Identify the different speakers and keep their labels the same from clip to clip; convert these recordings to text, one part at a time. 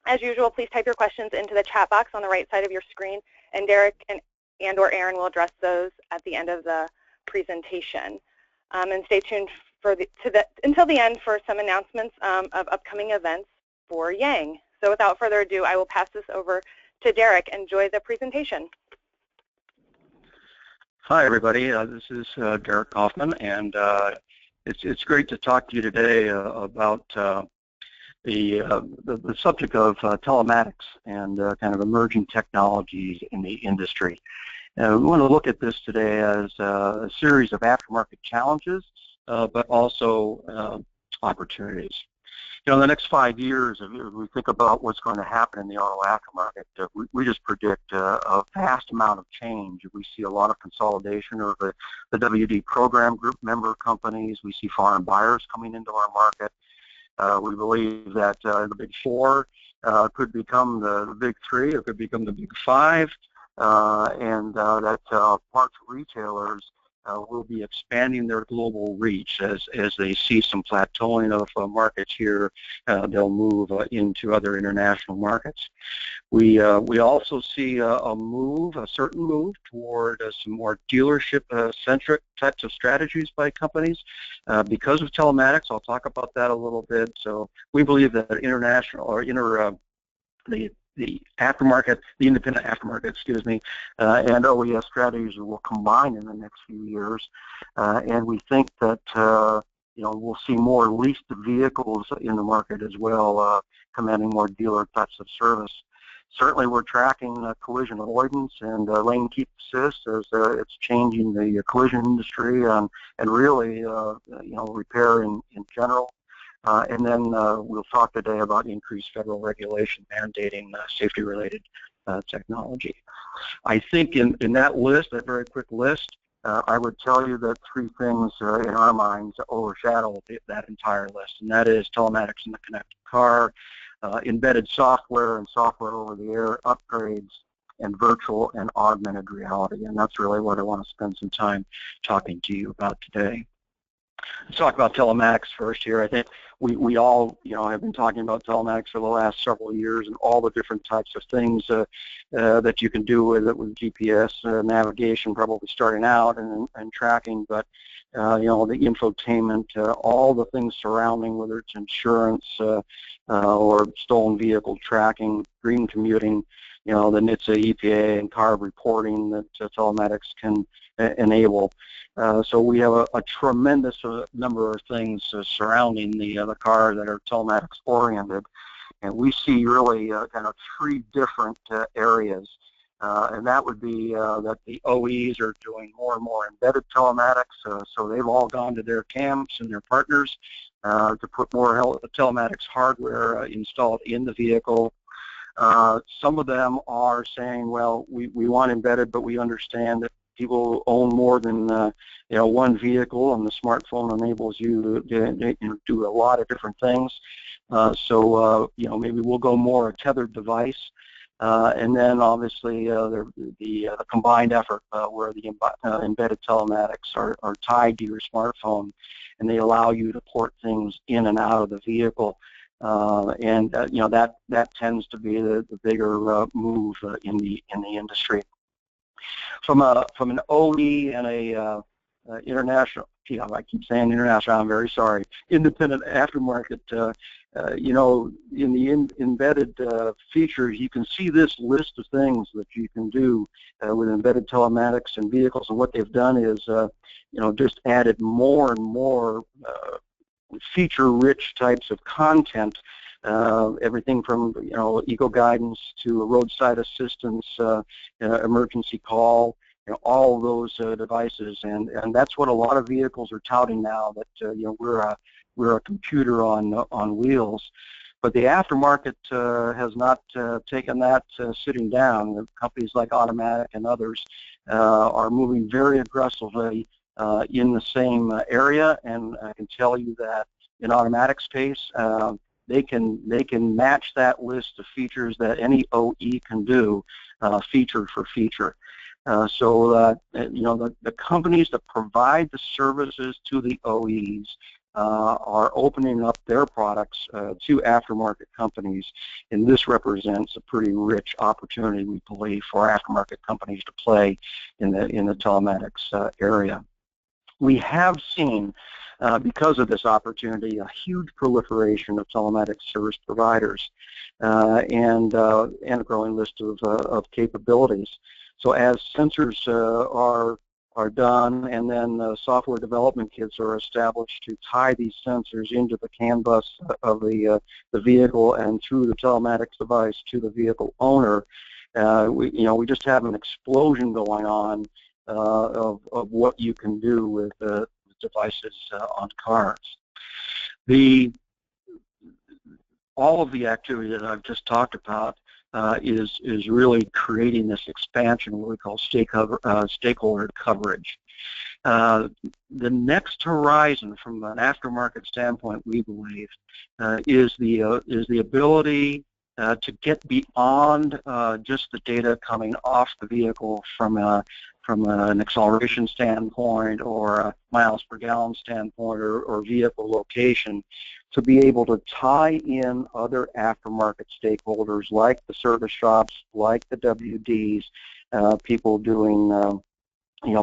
Speaker 1: As usual, please type your questions into the chat box on the right side of your screen, and Derek and or Aaron will address those at the end of the presentation. And stay tuned until the end for some announcements of upcoming events for Yang. So without further ado, I will pass this over to Derek. Enjoy the presentation.
Speaker 2: Hi, everybody. This is Derek Kaufman, and it's great to talk to you today about the subject of telematics and kind of emerging technologies in the industry. We want to look at this today as a series of aftermarket challenges, but also opportunities. You know, in the next 5 years, if we think about what's going to happen in the auto aftermarket, we just predict a vast amount of change. We see a lot of consolidation of the WD program group member companies. We see foreign buyers coming into our market. We believe that the big four could become the big three, or could become the big five, and that parts retailers will be expanding their global reach as they see some plateauing of markets here. They'll move into other international markets. We also see a certain move toward some more dealership-centric types of strategies by companies because of telematics. I'll talk about that a little bit. So we believe that the aftermarket, the independent aftermarket, excuse me, and OES strategies will combine in the next few years, and we think that we'll see more leased vehicles in the market as well, commanding more dealer types of service. Certainly, we're tracking collision avoidance and lane keep assist as it's changing the collision industry and really repair in general. And then we'll talk today about increased federal regulation mandating safety-related technology. I think in that list, that very quick list, I would tell you that three things in our minds overshadow that entire list, and that is telematics in the connected car, embedded software and software over-the-air upgrades, and virtual and augmented reality. And that's really what I want to spend some time talking to you about today. Let's talk about telematics first here. I think we all, have been talking about telematics for the last several years and all the different types of things that you can do with it, with GPS navigation, probably starting out and tracking, but the infotainment, all the things surrounding, whether it's insurance or stolen vehicle tracking, green commuting, the NHTSA, EPA, and CARB reporting that telematics can enable. So we have a tremendous number of things surrounding the car that are telematics oriented, and we see really kind of three different areas, and that would be that the OEs are doing more and more embedded telematics, so they've all gone to their camps and their partners to put more telematics hardware installed in the vehicle. Some of them are saying, well, we want embedded, but we understand that people own more than one vehicle, and the smartphone enables you to do a lot of different things. So maybe we'll go more a tethered device, and then obviously the combined effort where the embedded telematics are tied to your smartphone, and they allow you to port things in and out of the vehicle. And that tends to be the bigger move in the industry. From an OE and a international, I keep saying international, I'm very sorry, independent aftermarket, in the embedded features, you can see this list of things that you can do with embedded telematics and vehicles, and what they've done is, just added more and more feature-rich types of content, everything from eco guidance to roadside assistance, emergency call, all of those devices, and that's what a lot of vehicles are touting now. That we're a computer on wheels, but the aftermarket has not taken that sitting down. Companies like Automatic and others are moving very aggressively in the same area, and I can tell you that in Automatic space, they can match that list of features that any OE can do, feature for feature. So the companies that provide the services to the OEs are opening up their products to aftermarket companies, and this represents a pretty rich opportunity, we believe, for aftermarket companies to play in the telematics area. We have seen, because of this opportunity, a huge proliferation of telematics service providers and a growing list of capabilities. So as sensors are done, and then software development kits are established to tie these sensors into the CAN bus of the vehicle and through the telematics device to the vehicle owner, we just have an explosion going on of what you can do with devices on cars. All of the activity that I've just talked about is really creating this expansion of what we call stakeholder coverage. The next horizon, from an aftermarket standpoint, we believe, is the ability to get beyond just the data coming off the vehicle from an acceleration standpoint or a miles per gallon standpoint or vehicle location, to be able to tie in other aftermarket stakeholders like the service shops, like the WDs, people doing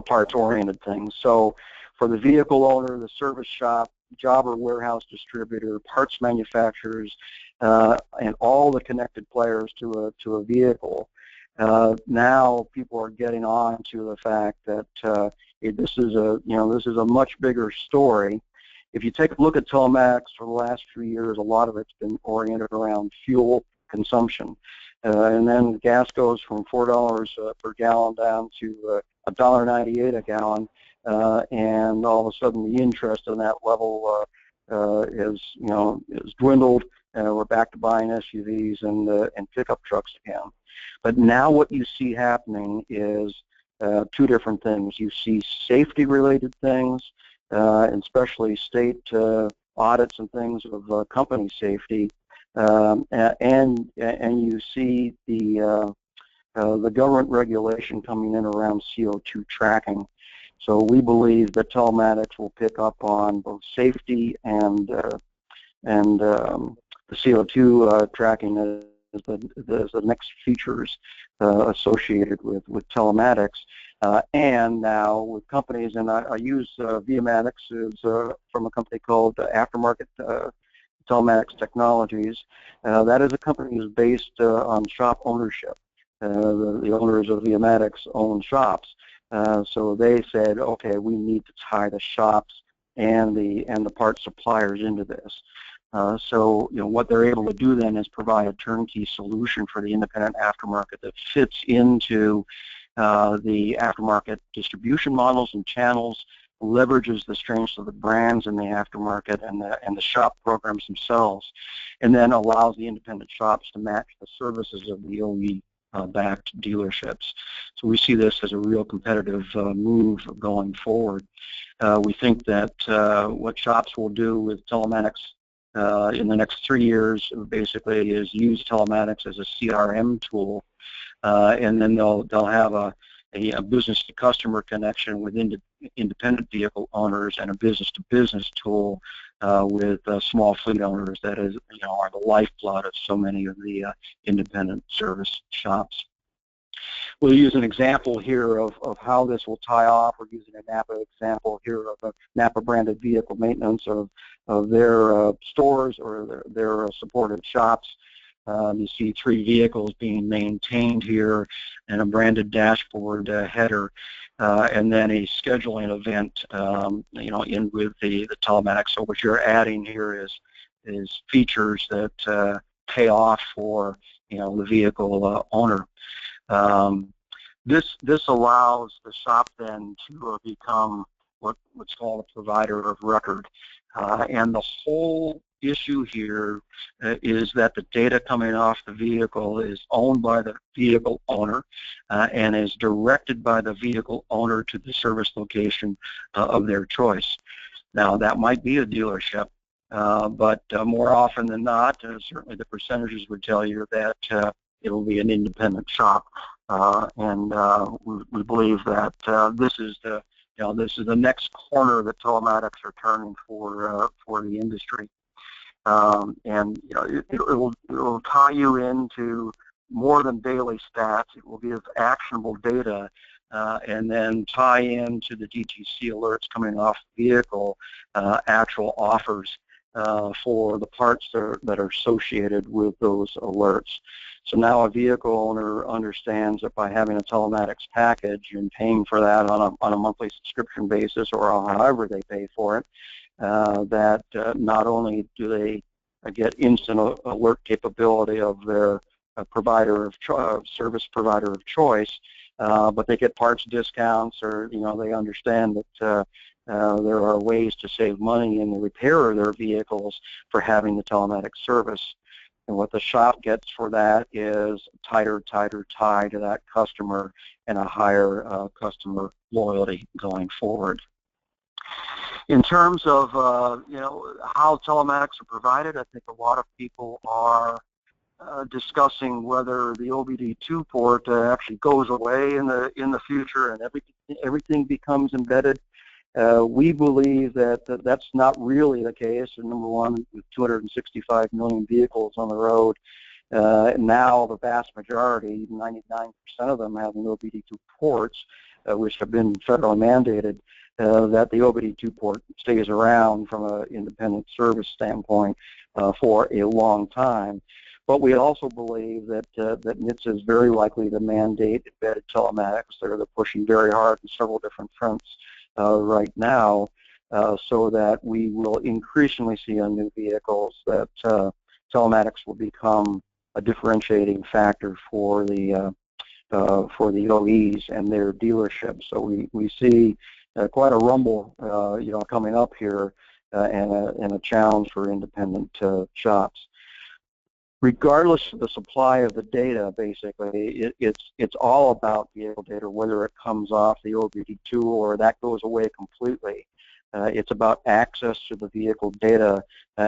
Speaker 2: parts-oriented things. So for the vehicle owner, the service shop, job or warehouse distributor, parts manufacturers, and all the connected players to a vehicle, now people are getting on to the fact that this is a much bigger story. If you take a look at telematics for the last few years, a lot of it's been oriented around fuel consumption. And then gas goes from $4 per gallon down to $1.98 a gallon, and all of a sudden the interest in that level is dwindled, and we're back to buying SUVs and pickup trucks again. But now what you see happening is two different things. You see safety-related things, and especially state audits and things of company safety, and you see the government regulation coming in around CO2 tracking. So we believe that telematics will pick up on both safety and the CO2 tracking as the next features associated with telematics. And now with companies, and I use Telematics from a company called Aftermarket Telematics Technologies. That is a company that's based on shop ownership. The owners of Telematics own shops. So they said, okay, we need to tie the shops and the part suppliers into this. So what they're able to do then is provide a turnkey solution for the independent aftermarket that fits into the aftermarket distribution models and channels, leverages the strengths of the brands in the aftermarket and the shop programs themselves, and then allows the independent shops to match the services of the OE-backed dealerships. So we see this as a real competitive move going forward. We think that what shops will do with telematics in the next 3 years basically is use telematics as a CRM tool, and then they'll have a business-to-customer connection with independent vehicle owners and a business-to-business tool with small fleet owners that are the lifeblood of so many of the independent service shops. We'll use an example here of how this will tie off. We're using a NAPA example here of a NAPA-branded vehicle maintenance of their stores or their supported shops. You see 3 vehicles being maintained here and a branded dashboard header, and then a scheduling event, in with the telematics. So what you're adding here is features that pay off for the vehicle owner. This allows the shop then to become what's called a provider of record, and the whole issue here is that the data coming off the vehicle is owned by the vehicle owner and is directed by the vehicle owner to the service location of their choice. Now that might be a dealership, but more often than not, certainly the percentages would tell you that it will be an independent shop, and we believe that this is this is the next corner that telematics are turning for the industry. And it will tie you into more than daily stats. It will give actionable data, and then tie into the DTC alerts coming off the vehicle, actual offers for the parts that are associated with those alerts. So now a vehicle owner understands that by having a telematics package and paying for that on a monthly subscription basis or however they pay for it, that not only do they get instant alert capability of their service provider of choice, but they get parts discounts, or they understand that there are ways to save money in the repair of their vehicles for having the telematics service. And what the shop gets for that is tighter tie to that customer and a higher customer loyalty going forward. In terms of how telematics are provided, I think a lot of people are discussing whether the OBD2 port actually goes away in the future and everything becomes embedded. We believe that that's not really the case. And number one, with 265 million vehicles on the road, now the vast majority, 99% of them, have OBD2 ports, which have been federally mandated, that the OBD2 port stays around from an independent service standpoint for a long time. But we also believe that NHTSA is very likely to mandate embedded telematics. They're pushing very hard on several different fronts right now, so that we will increasingly see on new vehicles that telematics will become a differentiating factor for the OEs and their dealerships. So we see quite a rumble, coming up here, and a challenge for independent shops. Regardless of the supply of the data, basically, it's all about vehicle data, whether it comes off the OBD2 or that goes away completely. It's about access to the vehicle data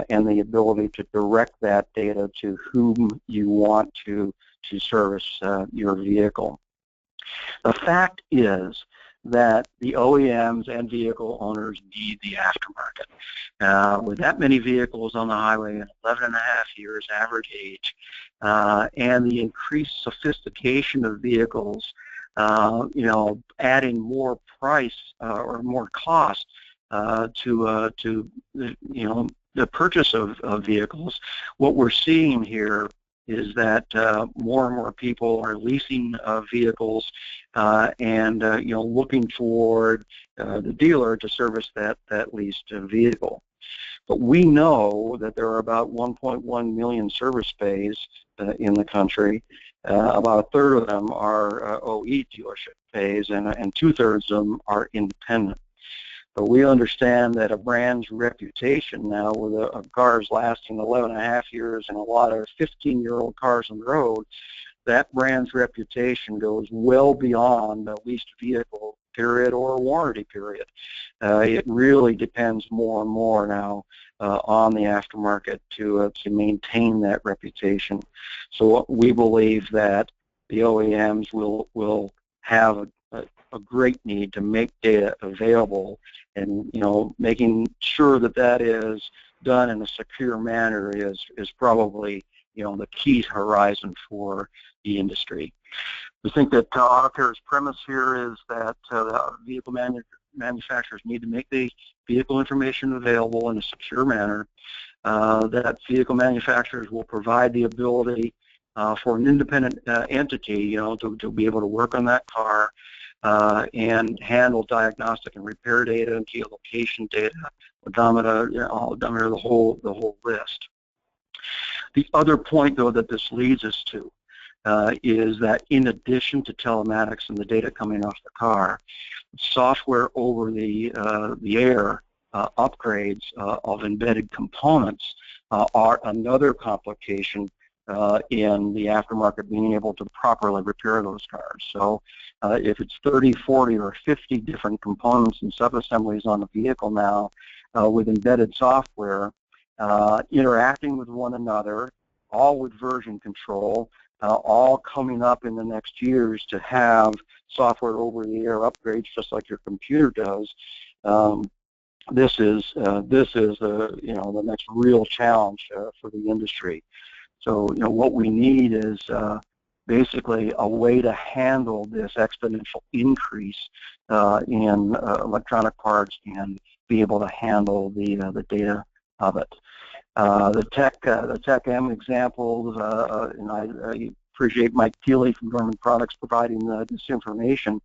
Speaker 2: and the ability to direct that data to whom you want to service your vehicle. The fact is that the OEMs and vehicle owners need the aftermarket. With that many vehicles on the highway in 11.5 years average age, and the increased sophistication of vehicles, adding more price or more cost to the purchase of vehicles, what we're seeing here is that more and more people are leasing vehicles and looking toward the dealer to service that leased vehicle. But we know that there are about 1.1 million service bays in the country. About a third of them are OE dealership bays, and 2/3 of them are independent. But we understand that a brand's reputation now, with cars lasting 11.5 years and a lot of 15-year-old cars on the road, that brand's reputation goes well beyond a leased vehicle period or a warranty period. It really depends more and more now on the aftermarket to maintain that reputation. So we believe that the OEMs will have a great need to make data available, and making sure that is done in a secure manner is probably the key horizon for the industry. We think that AutoCare's premise here is that vehicle manufacturers need to make the vehicle information available in a secure manner, that vehicle manufacturers will provide the ability for an independent entity to be able to work on that car and handle diagnostic and repair data and geolocation data, odometer, the whole list. The other point, though, that this leads us to is that in addition to telematics and the data coming off the car, software over the air upgrades of embedded components are another complication in the aftermarket being able to properly repair those cars. So if it's 30, 40, or 50 different components and subassemblies on the vehicle now with embedded software interacting with one another, all with version control, all coming up in the next years to have software over-the-air upgrades just like your computer does. This is the next real challenge for the industry. So what we need is basically a way to handle this exponential increase in electronic parts and be able to handle the data of it. The Tech M examples, and I appreciate Mike Thiele from Dorman Products providing this information.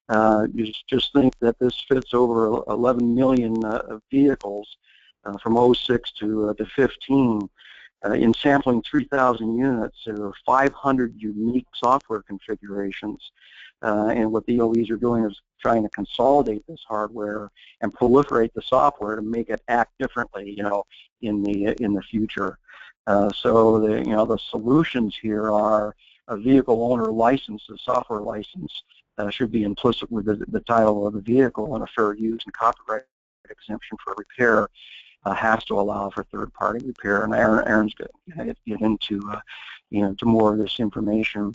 Speaker 2: You just think that this fits over 11 million vehicles from 06 to 15. In sampling 3,000 units, there are 500 unique software configurations. And what the OEs are doing is trying to consolidate this hardware and proliferate the software to make it act differently, in the future. So the solutions here are a vehicle owner license, a software license, should be implicit with the title of the vehicle, and a fair use and copyright exemption for repair has to allow for third-party repair. And Aaron's going to get into to more of this information.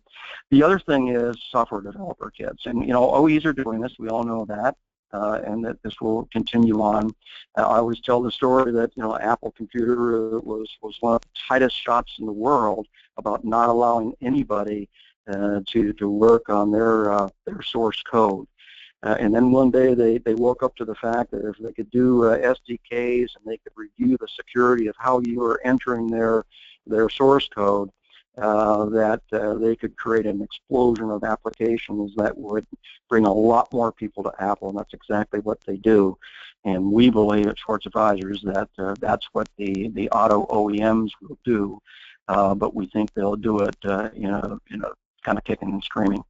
Speaker 2: The other thing is software developer kits, and OEs are doing this. We all know that, and that this will continue on. I always tell the story that Apple Computer was one of the tightest shops in the world about not allowing anybody to work on their source code. And then one day they woke up to the fact that if they could do SDKs and they could review the security of how you were entering their source code, that they could create an explosion of applications that would bring a lot more people to Apple, and that's exactly what they do. And we believe at Schwartz Advisors that that's what the auto OEMs will do, but we think they'll do it kind of kicking and screaming.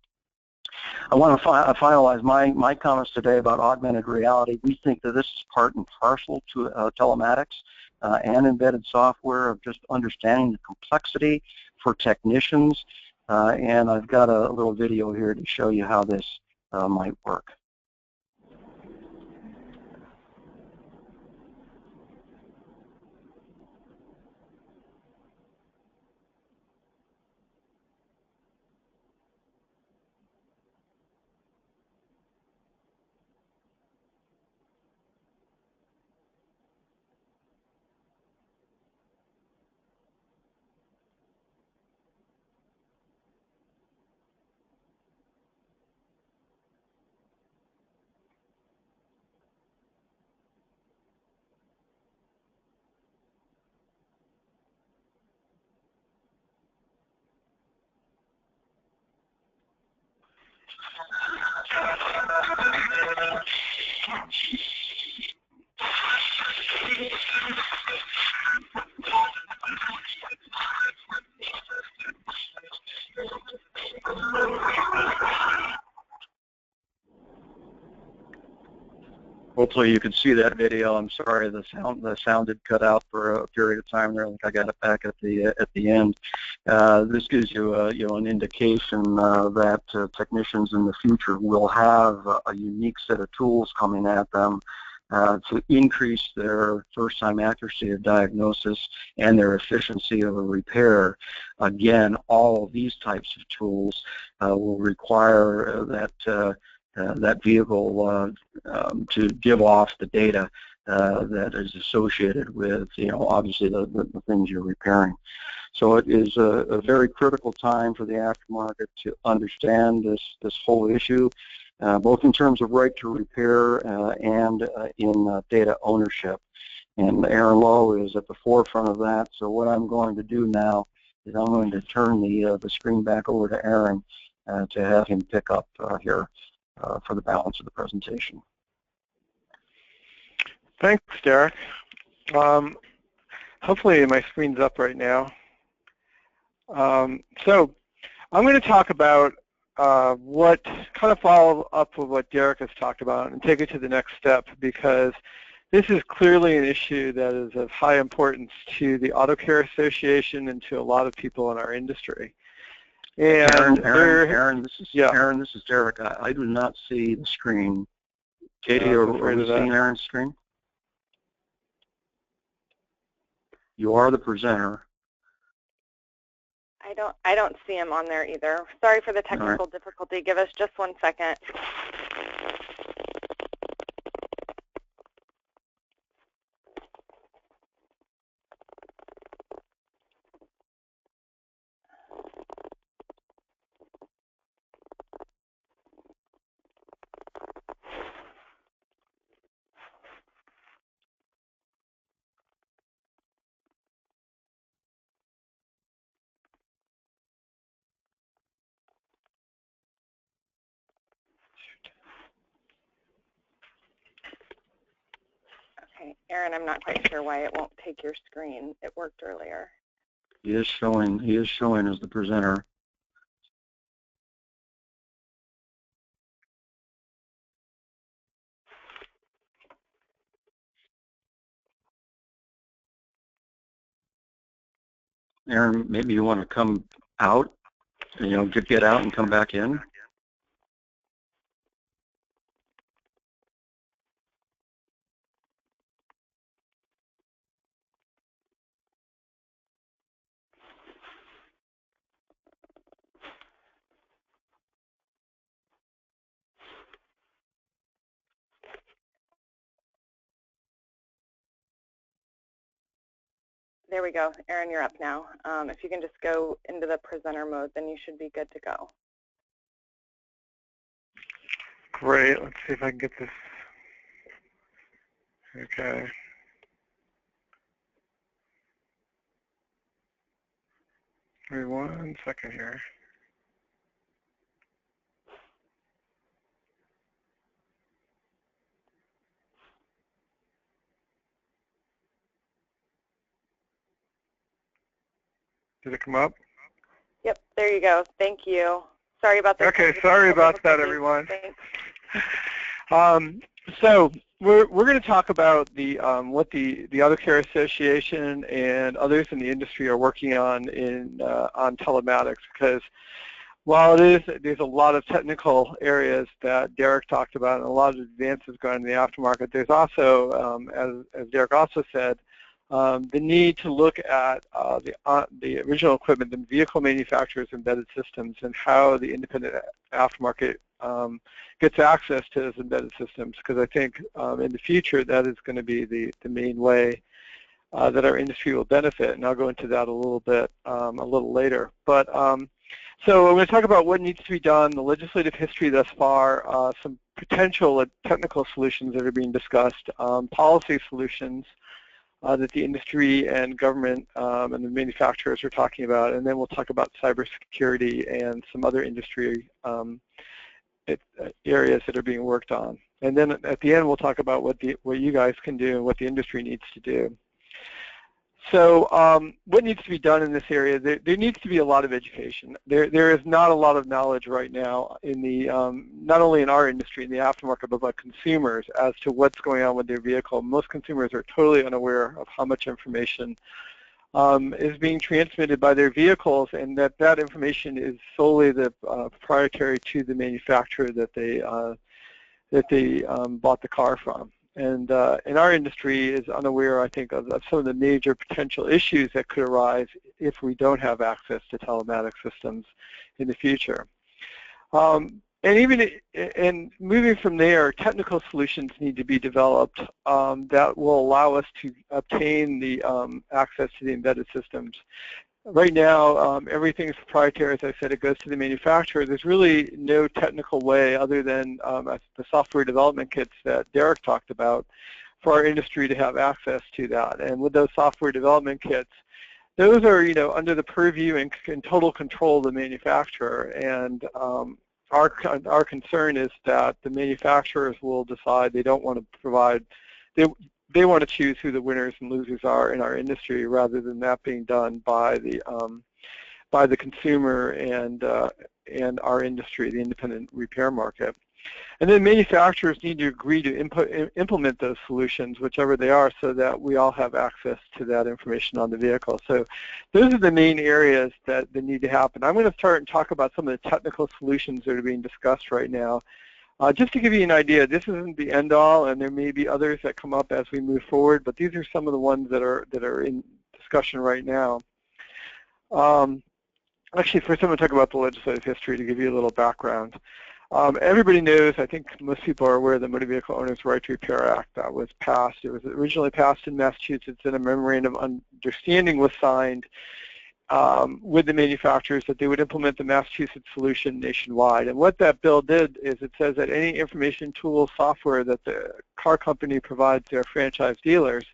Speaker 2: I want to finalize my comments today about augmented reality. We think that this is part and parcel to telematics and embedded software of just understanding the complexity for technicians. And I've got a little video here to show you how this might work. Hopefully you can see that video. I'm sorry the sound did cut out for a period of time there. I got it back at the end. This gives you an indication that technicians in the future will have a unique set of tools coming at them to increase their first-time accuracy of diagnosis and their efficiency of a repair. Again, all of these types of tools will require that vehicle to give off the data that is associated with, obviously the things you're repairing. So it is a very critical time for the aftermarket to understand this whole issue, both in terms of right to repair and in data ownership. And Aaron Lowe is at the forefront of that. So what I'm going to do now is I'm going to turn the screen back over to Aaron to have him pick up here for the balance of the presentation.
Speaker 3: Thanks, Derek. Hopefully my screen's up right now. So I'm going to talk about what kind of follow up with what Derek has talked about and take it to the next step, because this is clearly an issue that is of high importance to the Auto Care Association and to a lot of people in our industry. And
Speaker 2: Aaron, this is Derek. I do not see the screen. Katie, are we seeing Aaron's screen? You are the presenter.
Speaker 1: I don't see him on there either. Sorry for the technical difficulty. Give us just 1 second. Okay, Aaron, I'm not quite sure why it won't take your screen. It worked earlier.
Speaker 2: He is showing as the presenter. Aaron, maybe you want to come out, get out and come back in.
Speaker 1: There we go. Aaron, you're up now. If you can just go into the presenter mode, then you should be good to go.
Speaker 3: Great. Let's see if I can get this. Okay. Give me 1 second here. Did it come up?
Speaker 1: Yep, there you go. Thank you. Sorry about that.
Speaker 3: Okay, sorry about that, everyone. So we're going to talk about the what the Auto Care Association and others in the industry are working on on telematics, because while there's a lot of technical areas that Derek talked about and a lot of advances going in the aftermarket, there's also, as Derek also said, the need to look at the original equipment and vehicle manufacturers' embedded systems and how the independent aftermarket gets access to those embedded systems, because I think in the future that is going to be the main way that our industry will benefit, and I'll go into that a little bit a little later. But so I'm going to talk about what needs to be done, the legislative history thus far, some potential technical solutions that are being discussed, policy solutions that the industry and government and the manufacturers are talking about, and then we'll talk about cybersecurity and some other industry areas that are being worked on. And then at the end, we'll talk about what you guys can do and what the industry needs to do. So what needs to be done in this area? There needs to be a lot of education. There is not a lot of knowledge right now in the not only in our industry, in the aftermarket, but by consumers as to what's going on with their vehicle. Most consumers are totally unaware of how much information is being transmitted by their vehicles, and that information is solely proprietary to the manufacturer that they bought the car from. And our industry is unaware, I think, of some of the major potential issues that could arise if we don't have access to telematics systems in the future. And moving from there, technical solutions need to be developed that will allow us to obtain the access to the embedded systems. Right now, everything is proprietary. As I said, it goes to the manufacturer. There's really no technical way other than the software development kits that Derek talked about for our industry to have access to that. And with those software development kits, those are under the purview and total control of the manufacturer. And our concern is that the manufacturers will decide they don't want to provide. They want to choose who the winners and losers are in our industry, rather than that being done by the consumer and our industry, the independent repair market. And then manufacturers need to agree to implement those solutions, whichever they are, so that we all have access to that information on the vehicle. So those are the main areas that need to happen. I'm going to start and talk about some of the technical solutions that are being discussed right now. Just to give you an idea, this isn't the end-all, and there may be others that come up as we move forward, but these are some of the ones that are in discussion right now. Actually, first I'm going to talk about the legislative history to give you a little background. Everybody knows, I think most people are aware, of the Motor Vehicle Owners' Right to Repair Act that was passed. It was originally passed in Massachusetts, and a memorandum of understanding was signed with the manufacturers that they would implement the Massachusetts solution nationwide. And what that bill did is it says that any information tool software that the car company provides their franchise dealers,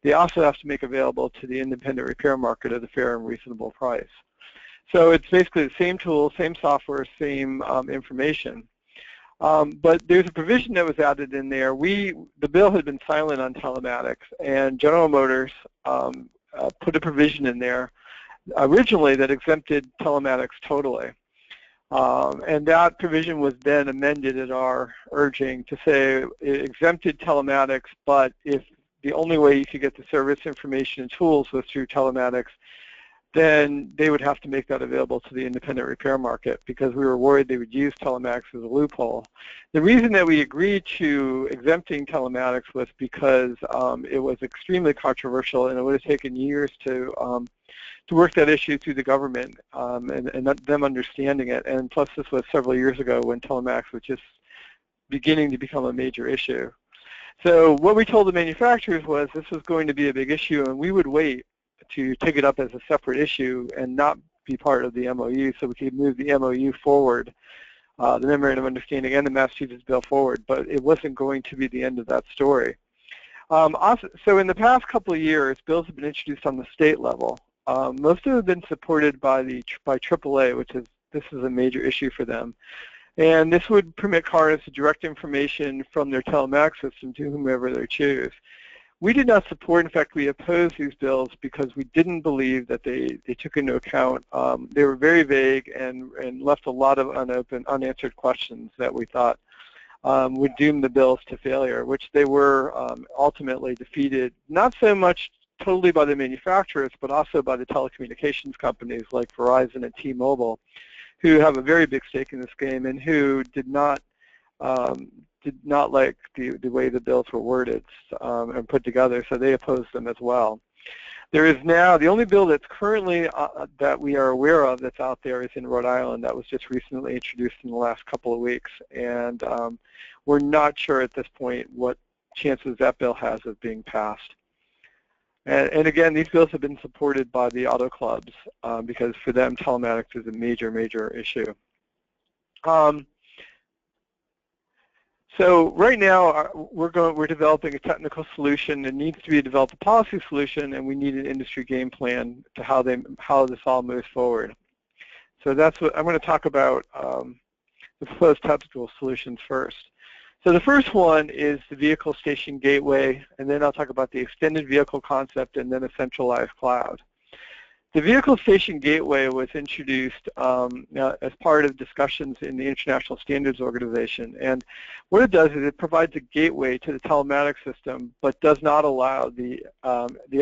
Speaker 3: they also have to make available to the independent repair market at a fair and reasonable price. So it's basically the same tool, same software, same information. But there's a provision that was added in there. The bill had been silent on telematics, and General Motors put a provision in there originally that exempted telematics totally. And that provision was then amended at our urging to say it exempted telematics, but if the only way you could get the service information and tools was through telematics, then they would have to make that available to the independent repair market, because we were worried they would use telematics as a loophole. The reason that we agreed to exempting telematics was because it was extremely controversial, and it would have taken years to work that issue through the government and them understanding it. And plus, this was several years ago when telematics was just beginning to become a major issue. So what we told the manufacturers was this was going to be a big issue, and we would wait to take it up as a separate issue and not be part of the MOU, so we could move the MOU forward, the Memorandum of Understanding and the Massachusetts bill forward, but it wasn't going to be the end of that story. Also, so in the past couple of years, bills have been introduced on the state level. Most of them have been supported by AAA, this is a major issue for them. And this would permit cars to direct information from their telematics system to whomever they choose. We did not support, in fact, we opposed these bills because we didn't believe that they took into account, they were very vague and left a lot of unanswered questions that we thought would doom the bills to failure, which they were ultimately defeated, not so much totally by the manufacturers, but also by the telecommunications companies like Verizon and T-Mobile, who have a very big stake in this game and who did not like the way the bills were worded and put together, so they opposed them as well. There is now, the only bill that's currently, that we are aware of that's out there is in Rhode Island. That was just recently introduced in the last couple of weeks, and we're not sure at this point what chances that bill has of being passed. And again, these bills have been supported by the auto clubs because for them, telematics is a major, major issue. So right now, we're developing a technical solution. It needs to be developed a policy solution, and we need an industry game plan to how this all moves forward. So that's what I'm going to talk about. The proposed technical solutions first. So the first one is the vehicle station gateway, and then I'll talk about the extended vehicle concept, and then a centralized cloud. The vehicle station gateway was introduced as part of discussions in the International Standards Organization, and what it does is it provides a gateway to the telematics system, but does not allow the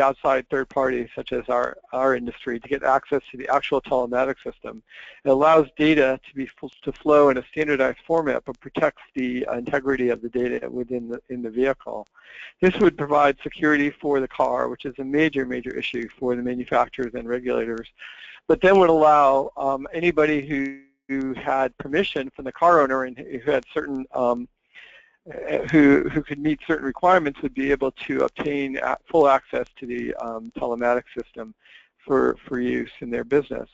Speaker 3: outside third parties, such as our industry, to get access to the actual telematics system. It allows data to flow in a standardized format, but protects the integrity of the data within the vehicle. This would provide security for the car, which is a major, major issue for the manufacturers and regulators, but then would allow anybody who had permission from the car owner and who had certain, who could meet certain requirements would be able to obtain full access to the telematics system for use in their business.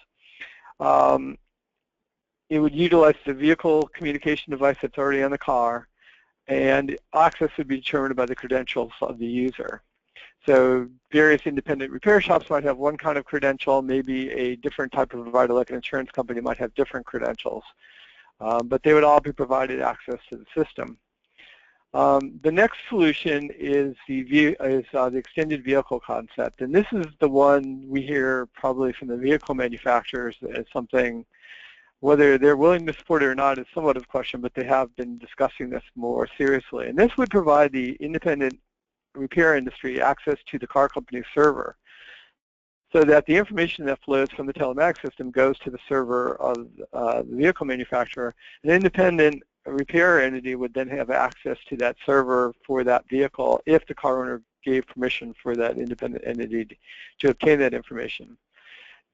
Speaker 3: It would utilize the vehicle communication device that's already on the car, and access would be determined by the credentials of the user. So various independent repair shops might have one kind of credential, maybe a different type of provider like an insurance company might have different credentials, but they would all be provided access to the system. The next solution is the extended vehicle concept, and this is the one we hear probably from the vehicle manufacturers as something, whether they're willing to support it or not is somewhat of a question, but they have been discussing this more seriously. And this would provide the independent repair industry access to the car company's server, so that the information that flows from the telematics system goes to the server of the vehicle manufacturer. An independent repair entity would then have access to that server for that vehicle if the car owner gave permission for that independent entity to obtain that information.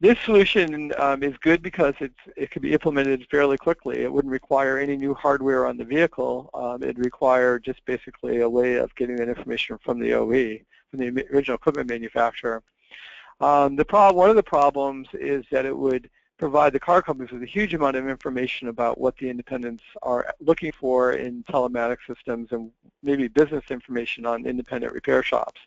Speaker 3: This solution is good because it can be implemented fairly quickly. It wouldn't require any new hardware on the vehicle. It'd require just basically a way of getting that information from the OE, from the original equipment manufacturer. One of the problems is that it would provide the car companies with a huge amount of information about what the independents are looking for in telematics systems and maybe business information on independent repair shops.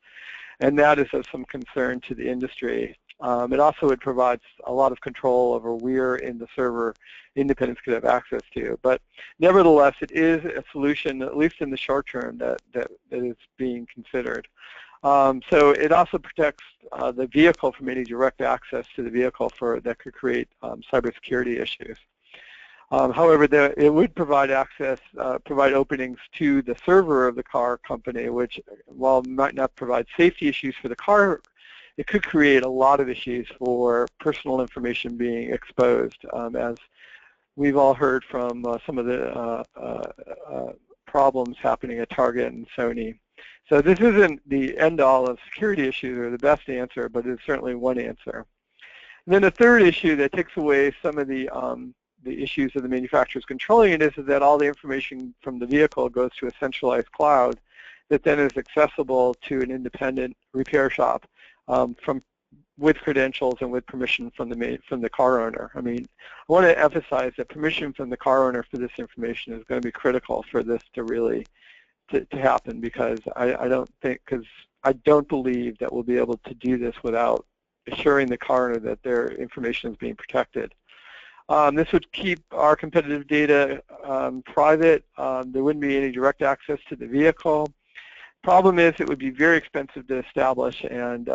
Speaker 3: And that is of some concern to the industry. It also would provide a lot of control over where in the server independents could have access to. But nevertheless, it is a solution, at least in the short term, that is being considered. So it also protects the vehicle from any direct access to the vehicle that could create cybersecurity issues. However, it would provide access, provide openings to the server of the car company, which, while it might not provide safety issues for the car, it could create a lot of issues for personal information being exposed, as we've all heard from some of the problems happening at Target and Sony. So this isn't the end-all of security issues or the best answer, but it's certainly one answer. And then the third issue that takes away some of the issues of the manufacturers controlling it is that all the information from the vehicle goes to a centralized cloud that then is accessible to an independent repair shop with credentials and with permission from the car owner. I mean, I want to emphasize that permission from the car owner for this information is going to be critical for this to really to happen, because I don't believe that we'll be able to do this without assuring the car owner that their information is being protected. This would keep our competitive data private. There wouldn't be any direct access to the vehicle. Problem is, it would be very expensive to establish, and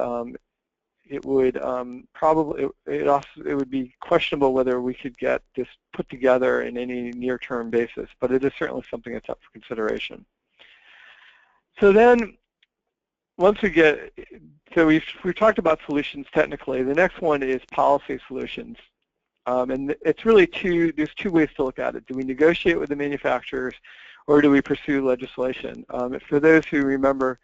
Speaker 3: it would it would be questionable whether we could get this put together in any near-term basis. But it is certainly something that's up for consideration. So then, once we get, so we've talked about solutions technically. The next one is policy solutions. And it's really there's two ways to look at it. Do we negotiate with the manufacturers, or do we pursue legislation? For those who remember,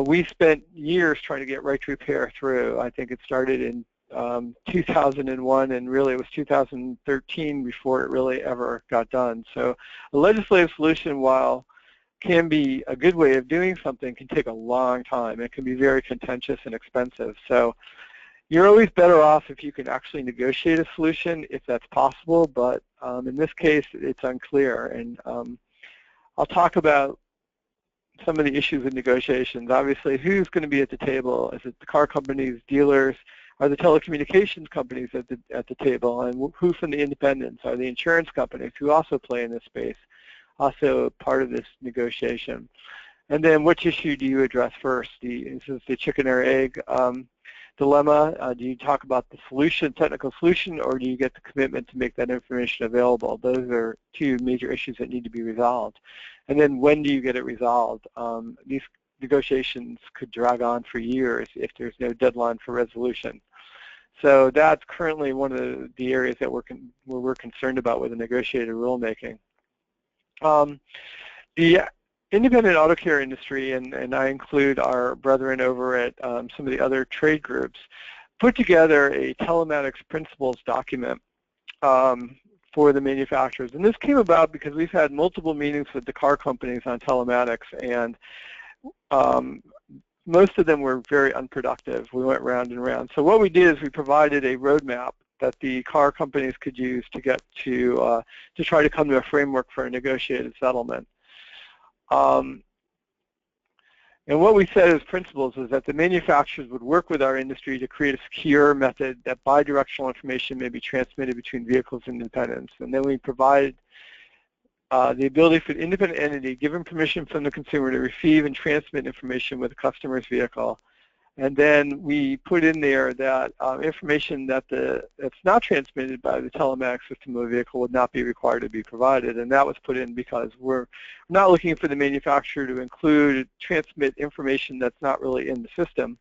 Speaker 3: we spent years trying to get right to repair through. I think it started in 2001, and really it was 2013 before it really ever got done. So a legislative solution, while can be a good way of doing something, can take a long time. It can be very contentious and expensive. So you're always better off if you can actually negotiate a solution, if that's possible, but in this case, it's unclear. And I'll talk about some of the issues with negotiations. Obviously, who's going to be at the table? Is it the car companies, dealers? Are the telecommunications companies at the table? And who from the independents? Are the insurance companies, who also play in this space, also part of this negotiation? And then which issue do you address first? This is the chicken or egg dilemma. Do you talk about the solution, technical solution, or do you get the commitment to make that information available? Those are two major issues that need to be resolved. And then when do you get it resolved? These negotiations could drag on for years if there's no deadline for resolution. So that's currently one of the areas that we're concerned about with the negotiated rulemaking. The independent auto care industry, and I include our brethren over at some of the other trade groups, put together a Telematics Principles document for the manufacturers. And this came about because we've had multiple meetings with the car companies on telematics, and most of them were very unproductive. We went round and round. So what we did is we provided a roadmap that the car companies could use to get to try to come to a framework for a negotiated settlement. And what we said as principles is that the manufacturers would work with our industry to create a secure method that bidirectional information may be transmitted between vehicles and independents. And then we provide the ability for the independent entity, given permission from the consumer, to receive and transmit information with the customer's vehicle. And then we put in there that information that's not transmitted by the telematics system of a vehicle would not be required to be provided. And that was put in because we're not looking for the manufacturer to transmit information that's not really in the system,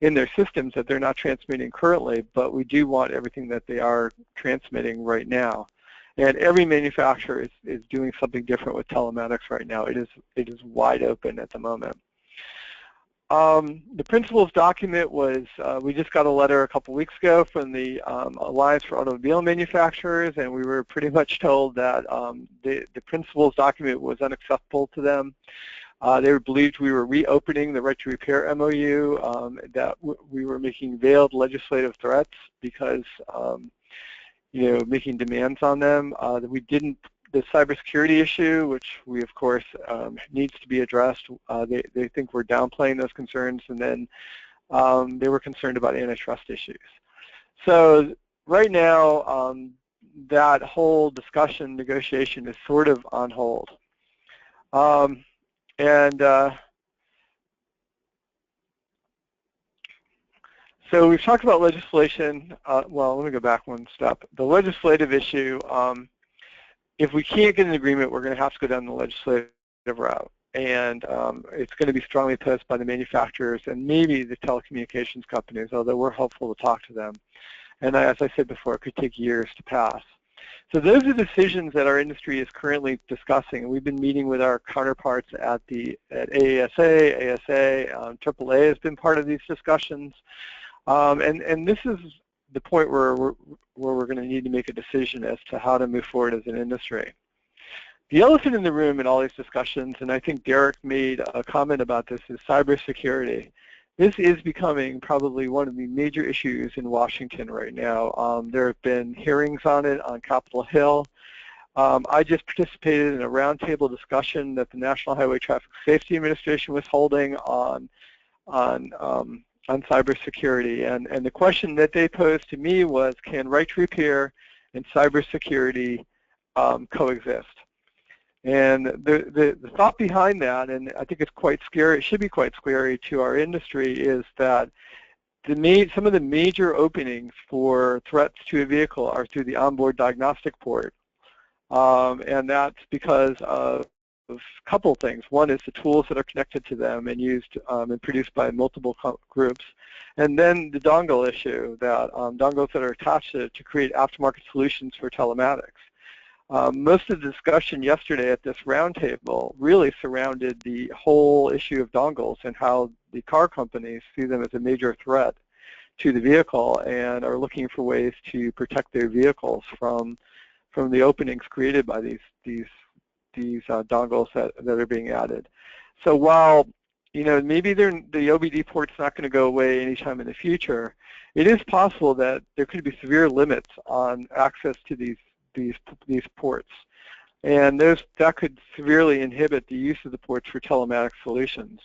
Speaker 3: in their systems that they're not transmitting currently, but we do want everything that they are transmitting right now. And every manufacturer is doing something different with telematics right now. It is wide open at the moment. The principles document was, we just got a letter a couple weeks ago from the Alliance for Automobile Manufacturers, and we were pretty much told that the principles document was unacceptable to them. They believed we were reopening the right to repair MOU, that we were making veiled legislative threats because, making demands on them. That we didn't. The cybersecurity issue, which we of course needs to be addressed, they think we're downplaying those concerns, and then they were concerned about antitrust issues. So right now, that whole discussion, negotiation is sort of on hold. So we've talked about legislation. Well, let me go back one step. The legislative issue, if we can't get an agreement, we're going to have to go down the legislative route. And it's going to be strongly opposed by the manufacturers and maybe the telecommunications companies, although we're hopeful to talk to them. And as I said before, it could take years to pass. So those are decisions that our industry is currently discussing. We've been meeting with our counterparts at AASA, ASA, AAA has been part of these discussions. And this is the point where we're going to need to make a decision as to how to move forward as an industry. The elephant in the room in all these discussions, and I think Derek made a comment about this, is cybersecurity. This is becoming probably one of the major issues in Washington right now. There have been hearings on it on Capitol Hill. I just participated in a roundtable discussion that the National Highway Traffic Safety Administration was holding on cybersecurity, and the question that they posed to me was, can right to repair and cybersecurity coexist? And the thought behind that, and I think it's quite scary, it should be quite scary to our industry, is that some of the major openings for threats to a vehicle are through the onboard diagnostic port, and that's because of a couple of things. One is the tools that are connected to them and used and produced by multiple groups. And then the dongle issue, that dongles that are attached to create aftermarket solutions for telematics. Most of the discussion yesterday at this roundtable really surrounded the whole issue of dongles and how the car companies see them as a major threat to the vehicle and are looking for ways to protect their vehicles from the openings created by these dongles that are being added. So while maybe the OBD port's not going to go away anytime in the future, it is possible that there could be severe limits on access to these ports, and that could severely inhibit the use of the ports for telematics solutions.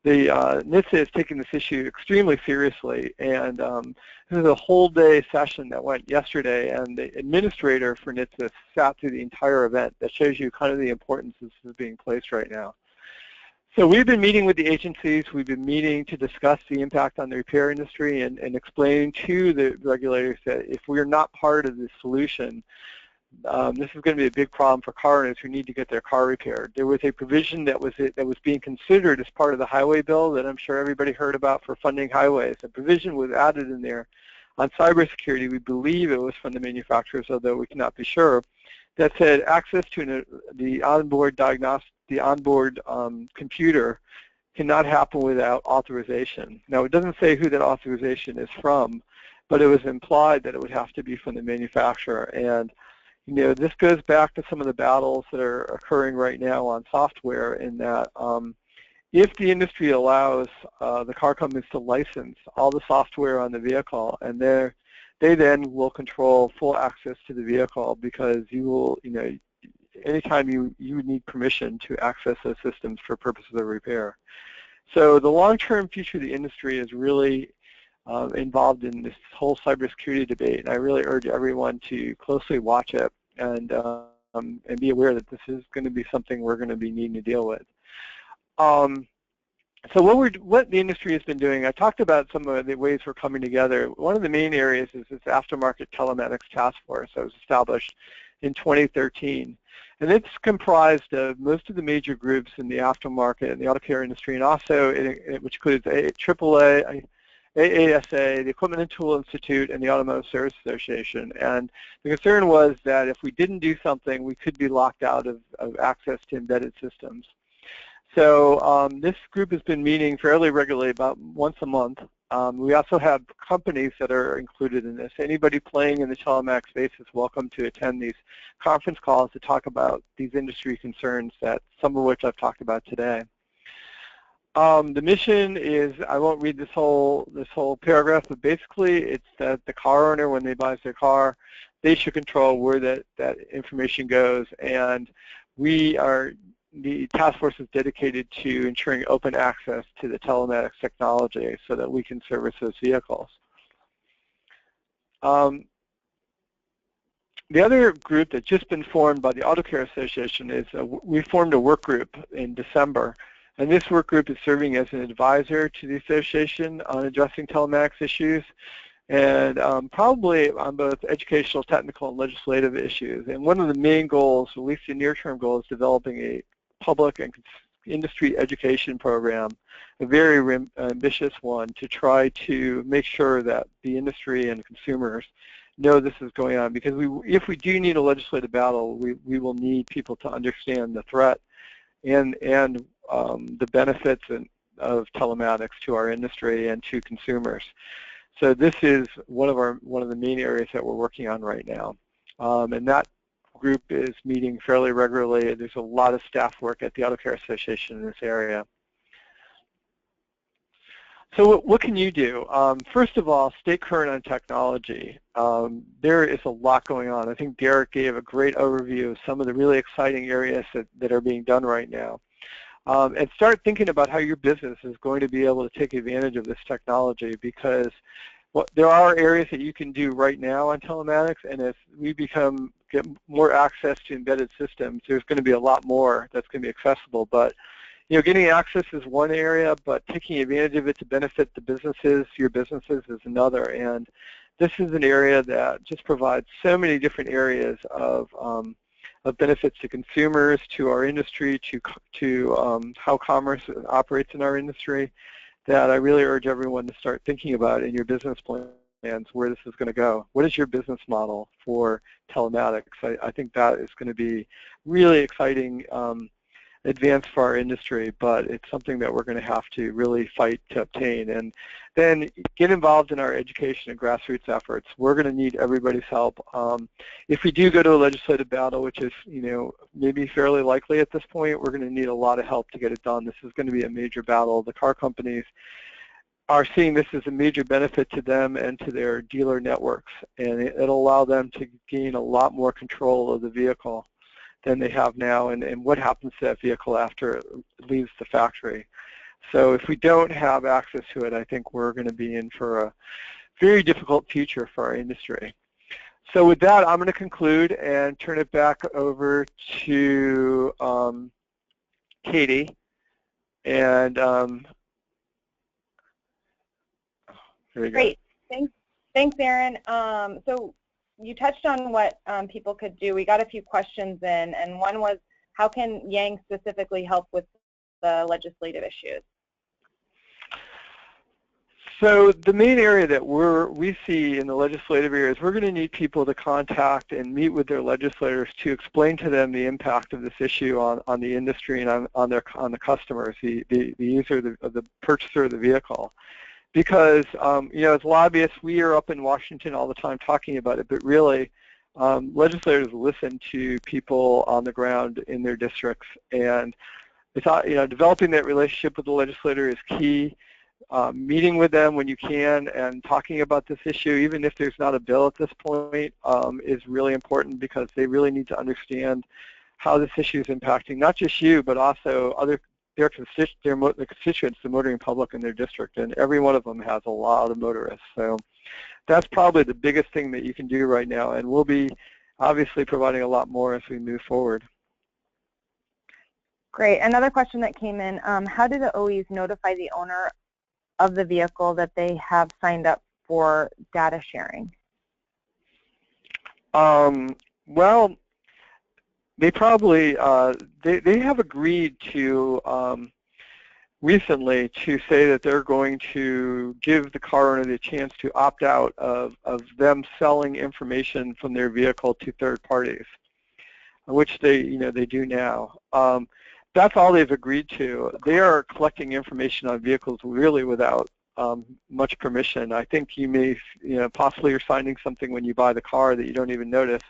Speaker 3: The NHTSA is taking this issue extremely seriously, and this is a whole day session that went yesterday, and the administrator for NHTSA sat through the entire event. That shows you kind of the importance this is being placed right now. So we've been meeting with the agencies. We've been meeting to discuss the impact on the repair industry and explain to the regulators that if we're not part of the solution, this is going to be a big problem for car owners who need to get their car repaired. There was a provision that was being considered as part of the highway bill that I'm sure everybody heard about for funding highways. A provision was added in there on cybersecurity. We believe it was from the manufacturers, although we cannot be sure, that said access to the onboard diagnostic, the onboard computer cannot happen without authorization. Now, it doesn't say who that authorization is from, but it was implied that it would have to be from the manufacturer. And this goes back to some of the battles that are occurring right now on software, in that if the industry allows the car companies to license all the software on the vehicle, and they then will control full access to the vehicle, because you will, anytime you need permission to access those systems for purposes of repair. So the long-term future of the industry is really involved in this whole cybersecurity debate, and I really urge everyone to closely watch it and be aware that this is going to be something we're going to be needing to deal with. So what the industry has been doing, I talked about some of the ways we're coming together. One of the main areas is this Aftermarket Telematics Task Force that was established in 2013. And it's comprised of most of the major groups in the aftermarket and the auto care industry, and also which includes AAA, AASA, the Equipment and Tool Institute, and the Automotive Service Association. And the concern was that if we didn't do something, we could be locked out of access to embedded systems. So this group has been meeting fairly regularly, about once a month. We also have companies that are included in this. Anybody playing in the telematics space is welcome to attend these conference calls to talk about these industry concerns, that some of which I've talked about today. The mission is, I won't read this whole paragraph, but basically it's that the car owner, when they buy their car, they should control where that information goes, and the task force is dedicated to ensuring open access to the telematics technology so that we can service those vehicles. The other group that's just been formed by the Auto Care Association is, we formed a work group in December, and this work group is serving as an advisor to the association on addressing telematics issues, and probably on both educational, technical, and legislative issues. And one of the main goals, at least the near-term goal, is developing a public and industry education program, a very ambitious one, to try to make sure that the industry and consumers know this is going on. Because if we do need a legislative battle, we will need people to understand the threat and the benefits of telematics to our industry and to consumers. So this is one of the main areas that we're working on right now, and that group is meeting fairly regularly. There's a lot of staff work at the Auto Care Association in this area. So what can you do? First of all, stay current on technology. There is a lot going on. I think Derek gave a great overview of some of the really exciting areas that are being done right now. And start thinking about how your business is going to be able to take advantage of this technology, because there are areas that you can do right now on telematics, and as we get more access to embedded systems, there's going to be a lot more that's going to be accessible. But getting access is one area, but taking advantage of it to benefit your businesses is another. And this is an area that just provides so many different areas of benefits to consumers, to our industry, to how commerce operates in our industry, that I really urge everyone to start thinking about in your business plans where this is going to go. What is your business model for telematics? I think that is going to be really exciting advance for our industry, but it's something that we're going to have to really fight to obtain. And then get involved in our education and grassroots efforts. We're going to need everybody's help. If we do go to a legislative battle, which is maybe fairly likely at this point, we're going to need a lot of help to get it done. This is going to be a major battle. The car companies are seeing this as a major benefit to them and to their dealer networks, and it'll allow them to gain a lot more control of the vehicle than they have now, and what happens to that vehicle after it leaves the factory. So if we don't have access to it, I think we're going to be in for a very difficult future for our industry. So with that, I'm going to conclude and turn it back over to Katie. And here we go.
Speaker 1: Great. Thanks, Aaron. So you touched on what people could do. We got a few questions in, and one was, how can Yang specifically help with the legislative issues?
Speaker 3: So the main area that we see in the legislative area is we're going to need people to contact and meet with their legislators to explain to them the impact of this issue on the industry and on the customers, the user, the purchaser of the vehicle. Because as lobbyists, we are up in Washington all the time talking about it, but really legislators listen to people on the ground in their districts, and it's, developing that relationship with the legislator is key. Meeting with them when you can and talking about this issue, even if there's not a bill at this point, is really important, because they really need to understand how this issue is impacting not just you, but also the constituents, the motoring public in their district, and every one of them has a lot of motorists. So that's probably the biggest thing that you can do right now, and we'll be obviously providing a lot more as we move forward.
Speaker 1: Great. Another question that came in, how do the OEs notify the owner of the vehicle that they have signed up for data sharing?
Speaker 3: Well, they probably, they have agreed to recently to say that they're going to give the car owner the chance to opt out of them selling information from their vehicle to third parties, which they do now. that's all they've agreed to. They are collecting information on vehicles really without much permission. I think you may, possibly you're finding something when you buy the car that you don't even notice.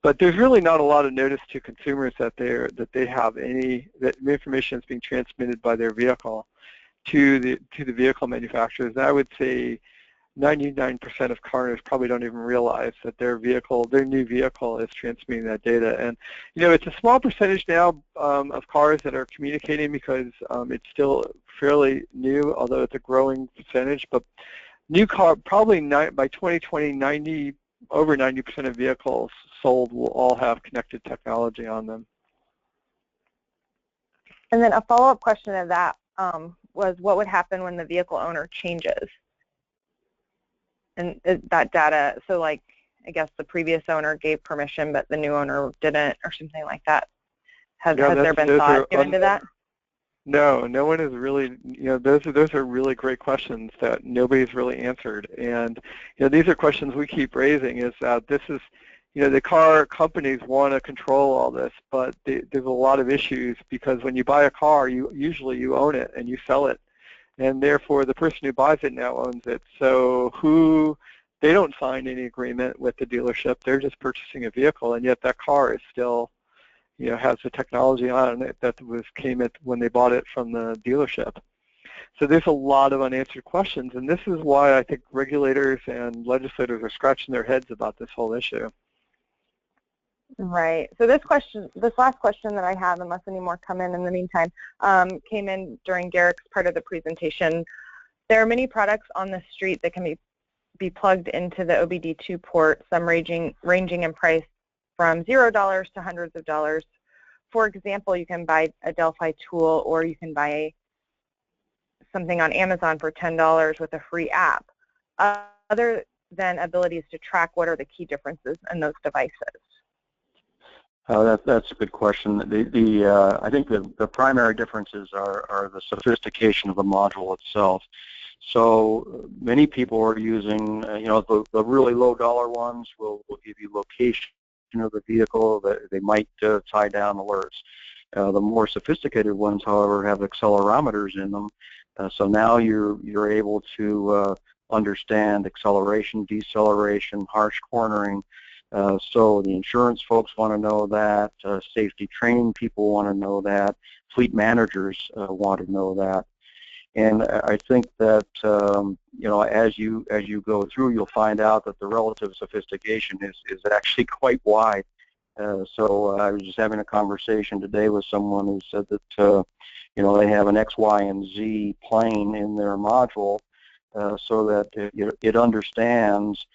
Speaker 3: But there's really not a lot of notice to consumers that they have that information is being transmitted by their vehicle to the vehicle manufacturers. And I would say 99% of car owners probably don't even realize that their new vehicle is transmitting that data. And it's a small percentage now of cars that are communicating because it's still fairly new, although it's a growing percentage. But new car, probably by 2020, over 90% of vehicles sold will all have connected technology on them.
Speaker 1: And then a follow-up question of that was, what would happen when the vehicle owner changes? And that data, so like, I guess the previous owner gave permission, but the new owner didn't, or something like that. Has there been thought given to that?
Speaker 3: No, no one has really, those are really great questions that nobody's really answered. And, these are questions we keep raising, is that this is, the car companies want to control all this, but there's a lot of issues, because when you buy a car, usually you own it and you sell it. And therefore, the person who buys it now owns it. So they don't sign any agreement with the dealership. They're just purchasing a vehicle, and yet that car is still, has the technology on it that came when they bought it from the dealership. So there's a lot of unanswered questions, and this is why I think regulators and legislators are scratching their heads about this whole issue.
Speaker 1: Right. So this last question that I have, unless any more come in the meantime, came in during Derek's part of the presentation. There are many products on the street that can be plugged into the OBD2 port, some ranging in price from $0 to hundreds of dollars. For example, you can buy a Delphi tool, or you can buy something on Amazon for $10 with a free app. Other than abilities to track, what are the key differences in those devices?
Speaker 2: That's a good question. I think the primary differences are the sophistication of the module itself. So many people are using, the really low dollar ones will give you location of the vehicle, that they might tie down alerts. The more sophisticated ones, however, have accelerometers in them. So now you're able to understand acceleration, deceleration, harsh cornering. So the insurance folks want to know that, safety training people want to know that, fleet managers want to know that. And I think that as you go through, you'll find out that the relative sophistication is actually quite wide. So I was just having a conversation today with someone who said that they have an X, Y, and Z plane in their module, so that it understands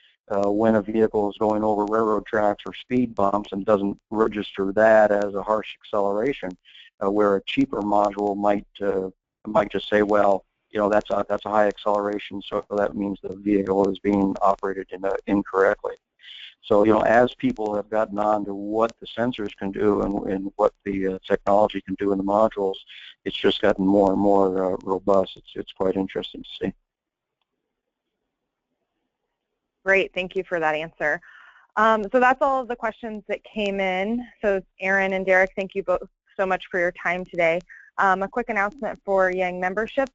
Speaker 2: when a vehicle is going over railroad tracks or speed bumps, and doesn't register that as a harsh acceleration, where a cheaper module might just say, well, that's a high acceleration, so that means the vehicle is being operated incorrectly. So as people have gotten on to what the sensors can do and what the technology can do in the modules, it's just gotten more and more robust. It's quite interesting to see.
Speaker 1: Great, thank you for that answer. So that's all of the questions that came in. So Aaron and Derek, thank you both so much for your time today. A quick announcement for Yang membership.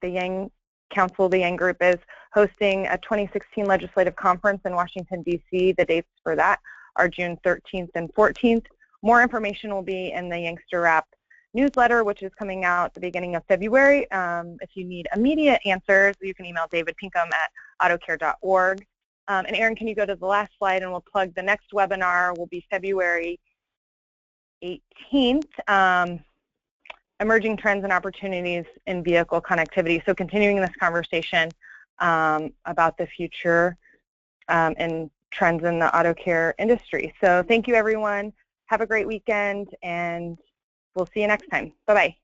Speaker 1: The Yang Council, the Yang Group, is hosting a 2016 legislative conference in Washington, D.C. The dates for that are June 13th and 14th. More information will be in the Yangster Wrap newsletter, which is coming out at the beginning of February. If you need immediate answers, you can email David Pinkham at autocare.org. And Aaron, can you go to the last slide, and we'll plug the next webinar will be February 18th, Emerging Trends and Opportunities in Vehicle Connectivity. So continuing this conversation about the future and trends in the auto care industry. So thank you, everyone. Have a great weekend, and we'll see you next time. Bye-bye.